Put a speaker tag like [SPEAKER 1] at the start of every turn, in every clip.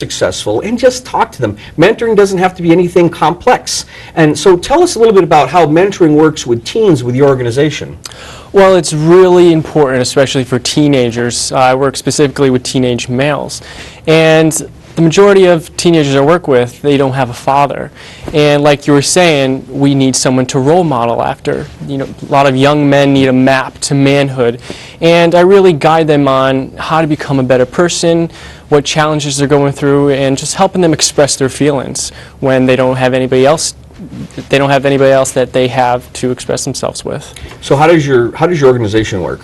[SPEAKER 1] successful, and just talk to them. Mentoring doesn't have to be anything complex. And so tell us a little bit about how mentoring works with teens with your organization.
[SPEAKER 2] Well, it's really important, especially for teenagers. I work specifically with teenage males. And the majority of teenagers I work with, they don't have a father. And like you were saying, we need someone to role model after. You know, a lot of young men need a map to manhood. And I really guide them on how to become a better person, what challenges they're going through, and just helping them express their feelings when they don't have anybody else that they have to express themselves with.
[SPEAKER 1] So how does your organization work?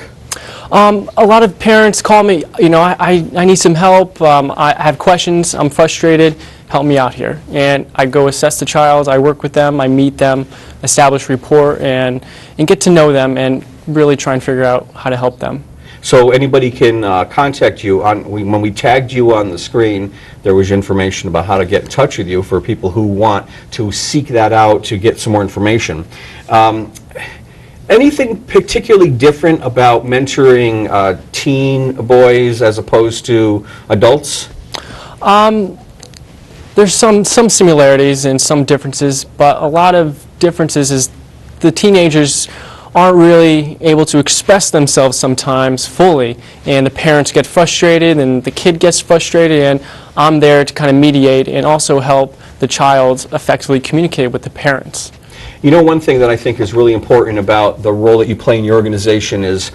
[SPEAKER 2] A lot of parents call me, you know, I need some help, I have questions, I'm frustrated, help me out here. And I go assess the child, I work with them, I meet them, establish rapport, and get to know them and really try and figure out how to help them.
[SPEAKER 1] So anybody can contact you. When we tagged you on the screen, there was information about how to get in touch with you for people who want to seek that out to get some more information. Anything particularly different about mentoring teen boys as opposed to adults?
[SPEAKER 2] There's some similarities and some differences, but a lot of differences is the teenagers aren't really able to express themselves sometimes fully, and the parents get frustrated and the kid gets frustrated, and I'm there to kind of mediate and also help the child effectively communicate with the parents.
[SPEAKER 1] You know, one thing that I think is really important about the role that you play in your organization is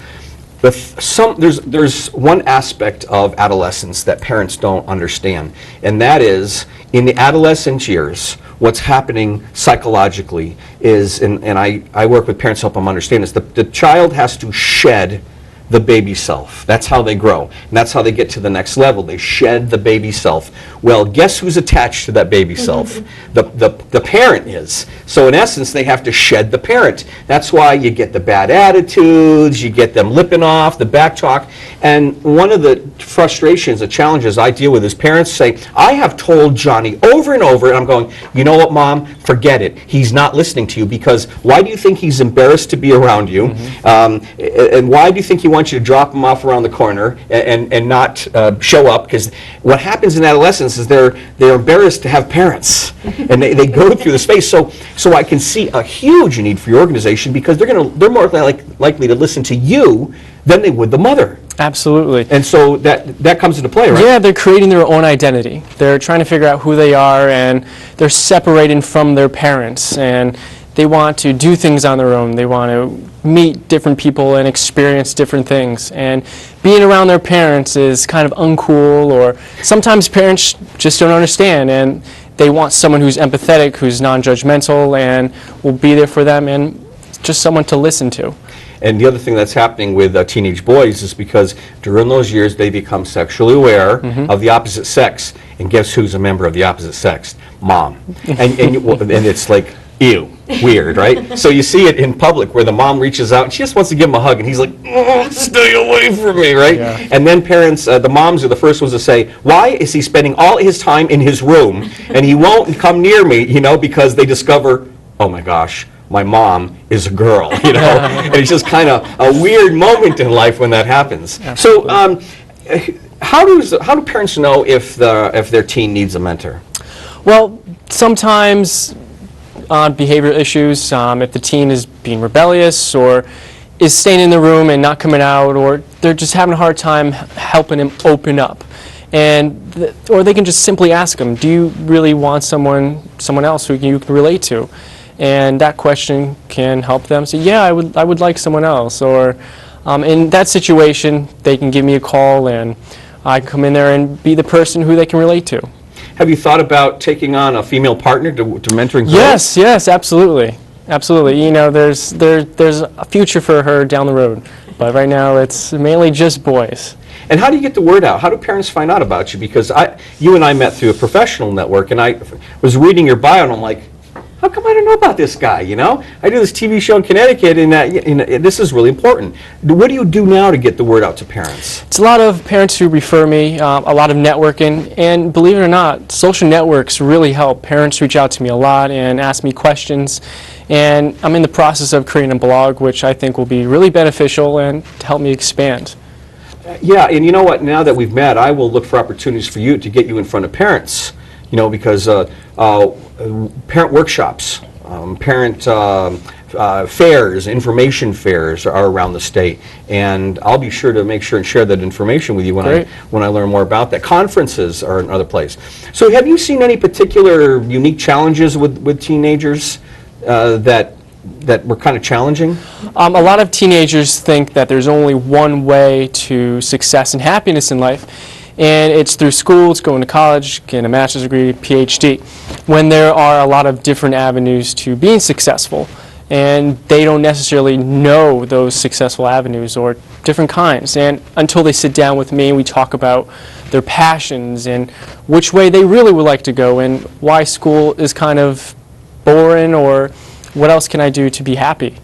[SPEAKER 1] there's one aspect of adolescence that parents don't understand, and that is in the adolescent years, what's happening psychologically is, and I work with parents to help them understand this, the child has to shed the baby self. That's how they grow, and that's how they get to the next level. They shed the baby self. Well, guess who's attached to that baby self? The parent is. So in essence, they have to shed the parent. That's why you get the bad attitudes, you get them lipping off, the back talk, and one of the frustrations, the challenges I deal with is parents say, I have told Johnny over and over, and I'm going, you know what, Mom, forget it. He's not listening to you, because why do you think he's embarrassed to be around you? And why do you think he wants you to drop him off around the corner and not show up? Because what happens in adolescence is they're embarrassed to have parents, and they go through the space. So I can see a huge need for your organization, because they're more likely to listen to you than they would the mother.
[SPEAKER 2] Absolutely.
[SPEAKER 1] And so that comes into play, right?
[SPEAKER 2] Yeah, they're creating their own identity. They're trying to figure out who they are, and they're separating from their parents, and they want to do things on their own. They want to meet different people and experience different things. And being around their parents is kind of uncool, or sometimes parents just don't understand, and they want someone who's empathetic, who's non-judgmental, and will be there for them, and just someone to listen to.
[SPEAKER 1] And the other thing that's happening with teenage boys is because during those years they become sexually aware of the opposite sex. And guess who's a member of the opposite sex? Mom. And it's like, ew, weird, right? So you see it in public where the mom reaches out and she just wants to give him a hug, and he's like, oh, stay away from me, right?
[SPEAKER 2] Yeah.
[SPEAKER 1] And then parents, the moms are the first ones to say, why is he spending all his time in his room and he won't come near me, you know, because they discover, oh my gosh, my mom is a girl, you know? And it's just kind of a weird moment in life when that happens.
[SPEAKER 2] Absolutely.
[SPEAKER 1] So how do parents know if their teen needs a mentor?
[SPEAKER 2] Well, sometimes behavioral issues, if the teen is being rebellious or is staying in the room and not coming out, or they're just having a hard time helping him open up. And or they can just simply ask them, do you really want someone else who you can relate to? And that question can help them say, yeah, I would like someone else. Or in that situation, they can give me a call, and I can come in there and be the person who they can relate to.
[SPEAKER 1] Have you thought about taking on a female partner to mentoring girls?
[SPEAKER 2] Yes, absolutely. Absolutely. You know, there's a future for her down the road. But right now, it's mainly just boys.
[SPEAKER 1] And how do you get the word out? How do parents find out about you? Because you and I met through a professional network, and I was reading your bio, and I'm like, how come I don't know about this guy, you know? I do this TV show in Connecticut, and this is really important. What do you do now to get the word out to parents?
[SPEAKER 2] It's a lot of parents who refer me, a lot of networking, and believe it or not, social networks really help. Parents reach out to me a lot and ask me questions, and I'm in the process of creating a blog, which I think will be really beneficial and to help me expand.
[SPEAKER 1] Yeah, and you know what? Now that we've met, I will look for opportunities for you to get you in front of parents. Because parent workshops, parent fairs, information fairs are around the state, and I'll be sure to make sure and share that information with you
[SPEAKER 2] Great.
[SPEAKER 1] when I learn more about that. Conferences are another place. So, have you seen any particular unique challenges with teenagers that were kind of challenging?
[SPEAKER 2] A lot of teenagers think that there's only one way to success and happiness in life, and it's through school, it's going to college, getting a master's degree, PhD, when there are a lot of different avenues to being successful, and they don't necessarily know those successful avenues or different kinds. And until they sit down with me and we talk about their passions and which way they really would like to go and why school is kind of boring or what else can I do to be happy.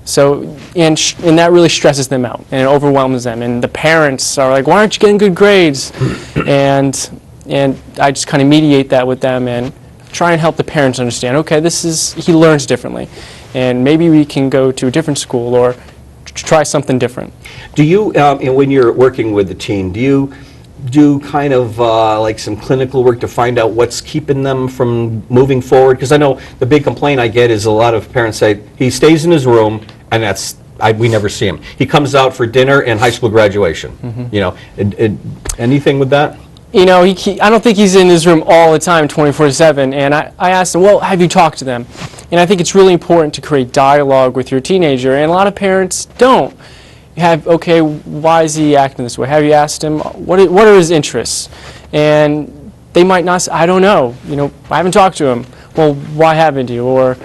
[SPEAKER 2] So, and that really stresses them out and it overwhelms them. And the parents are like, why aren't you getting good grades? And I just kind of mediate that with them and try and help the parents understand, okay, he learns differently. And maybe we can go to a different school or try something different.
[SPEAKER 1] Do you, when you're working with the teen, do you do kind of like some clinical work to find out what's keeping them from moving forward? Because I know the big complaint I get is a lot of parents say he stays in his room and we never see him. He comes out for dinner and high school graduation. Anything with that?
[SPEAKER 2] I don't think he's in his room all the time, 24/7. And I asked him, well, have you talked to them? And I think it's really important to create dialogue with your teenager, and a lot of parents don't. Okay, why is he acting this way? Have you asked him, what are his interests? And they might not say, I don't know, I haven't talked to him. Well, why haven't you? And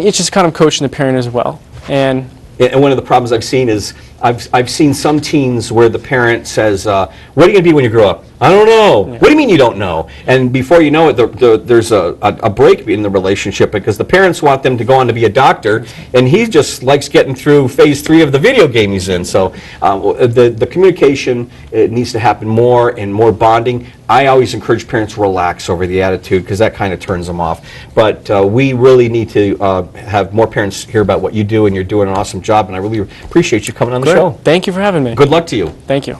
[SPEAKER 2] it's just kind of coaching the parent as well. And
[SPEAKER 1] one of the problems I've seen is I've seen some teens where the parent says, what are you going to be when you grow up? I don't know. Yeah. What do you mean you don't know? And before you know it, there's a break in the relationship because the parents want them to go on to be a doctor, and he just likes getting through phase 3 of the video game he's in. So the communication, it needs to happen more and more bonding. I always encourage parents to relax over the attitude because that kind of turns them off. But we really need to have more parents hear about what you do, and you're doing an awesome job, and I really appreciate you coming on the show.
[SPEAKER 2] Thank you for having me.
[SPEAKER 1] Good luck to you.
[SPEAKER 2] Thank you.